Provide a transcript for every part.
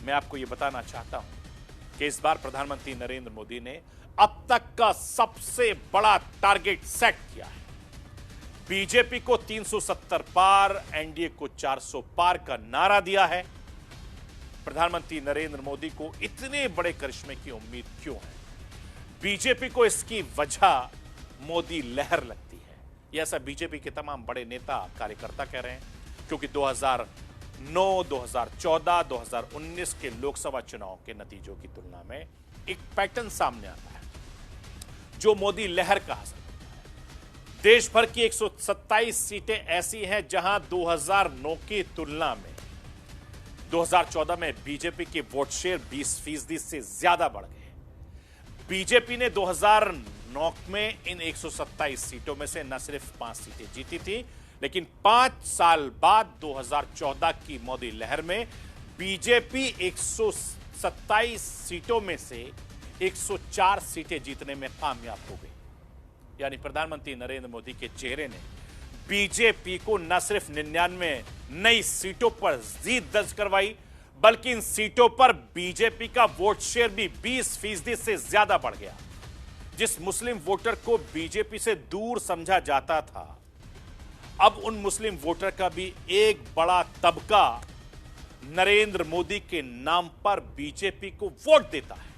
मैं आपको यह बताना चाहता हूं कि इस बार प्रधानमंत्री नरेंद्र मोदी ने अब तक का सबसे बड़ा टारगेट सेट किया है। बीजेपी को 370 पार, एनडीए को 400 पार का नारा दिया है। प्रधानमंत्री नरेंद्र मोदी को इतने बड़े करिश्मे की उम्मीद क्यों है? बीजेपी को इसकी वजह मोदी लहर लगती है। यह ऐसा बीजेपी के तमाम बड़े नेता कार्यकर्ता कह रहे हैं, क्योंकि 2009, 2014, 2019 के लोकसभा चुनाव के नतीजों की तुलना में एक पैटर्न सामने आता है जो मोदी लहर का असर होता है। देश भर की 127 सीटें ऐसी हैं जहां 2009 की तुलना में 2014 में बीजेपी के वोट शेयर 20% से ज्यादा बढ़ गए। बीजेपी ने 2009 में इन 127 सीटों में से न सिर्फ 5 सीटें जीती थी, लेकिन 5 साल बाद 2014 की मोदी लहर में बीजेपी 127 सीटों में से 104 सीटें जीतने में कामयाब हो गई। यानी प्रधानमंत्री नरेंद्र मोदी के चेहरे ने बीजेपी को न सिर्फ 99 नई सीटों पर जीत दर्ज करवाई, बल्कि इन सीटों पर बीजेपी का वोट शेयर भी 20% से ज्यादा बढ़ गया। जिस मुस्लिम वोटर को बीजेपी से दूर समझा जाता था, अब उन मुस्लिम वोटर का भी एक बड़ा तबका नरेंद्र मोदी के नाम पर बीजेपी को वोट देता है।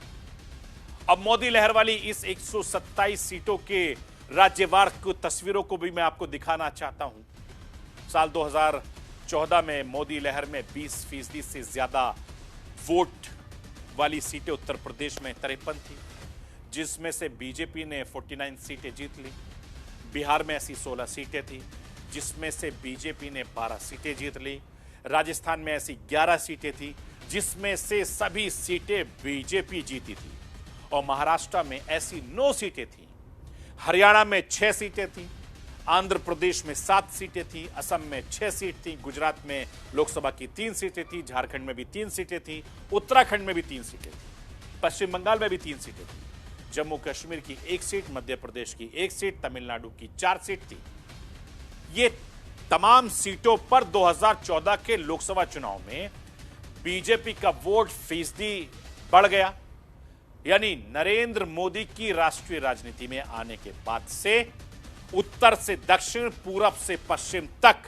अब मोदी लहर वाली इस 127 सीटों के राज्यवार की तस्वीरों को भी मैं आपको दिखाना चाहता हूं। साल 2014 में मोदी लहर में 20% से ज्यादा वोट वाली सीटें उत्तर प्रदेश में 53 थी, जिसमें से बीजेपी ने 49 सीटें जीत ली। बिहार में ऐसी 16 सीटें थी, जिसमें से बीजेपी ने 12 सीटें जीत ली। राजस्थान में ऐसी 11 सीटें थी, जिसमें से सभी सीटें बीजेपी जीती थी। और महाराष्ट्र में ऐसी 9 सीटें थी, हरियाणा में 6 सीटें थी, आंध्र प्रदेश में 7 सीटें थी, असम में 6 सीट थी, गुजरात में लोकसभा की 3 सीटें थी, झारखंड में भी 3 सीटें थी, उत्तराखंड में भी 3 सीटें थी, पश्चिम बंगाल में भी 3 सीटें थी, जम्मू कश्मीर की 1 सीट, मध्य प्रदेश की 1 सीट, तमिलनाडु की 4 सीट थी। ये तमाम सीटों पर 2014 के लोकसभा चुनाव में बीजेपी का वोट फीसदी बढ़ गया। यानी नरेंद्र मोदी की राष्ट्रीय राजनीति में आने के बाद से उत्तर से दक्षिण, पूरब से पश्चिम तक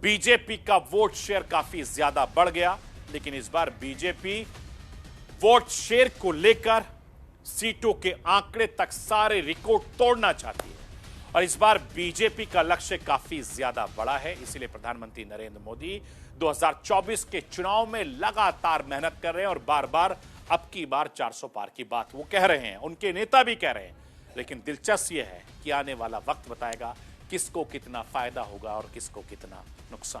बीजेपी का वोट शेयर काफी ज्यादा बढ़ गया। लेकिन इस बार बीजेपी वोट शेयर को लेकर सीटों के आंकड़े तक सारे रिकॉर्ड तोड़ना चाहती है, और इस बार बीजेपी का लक्ष्य काफी ज्यादा बड़ा है। इसलिए प्रधानमंत्री नरेंद्र मोदी 2024 के चुनाव में लगातार मेहनत कर रहे हैं और बार बार अब की बार 400 पार की बात वो कह रहे हैं, उनके नेता भी कह रहे हैं। लेकिन दिलचस्प यह है कि आने वाला वक्त बताएगा किसको कितना फायदा होगा और किसको कितना नुकसान।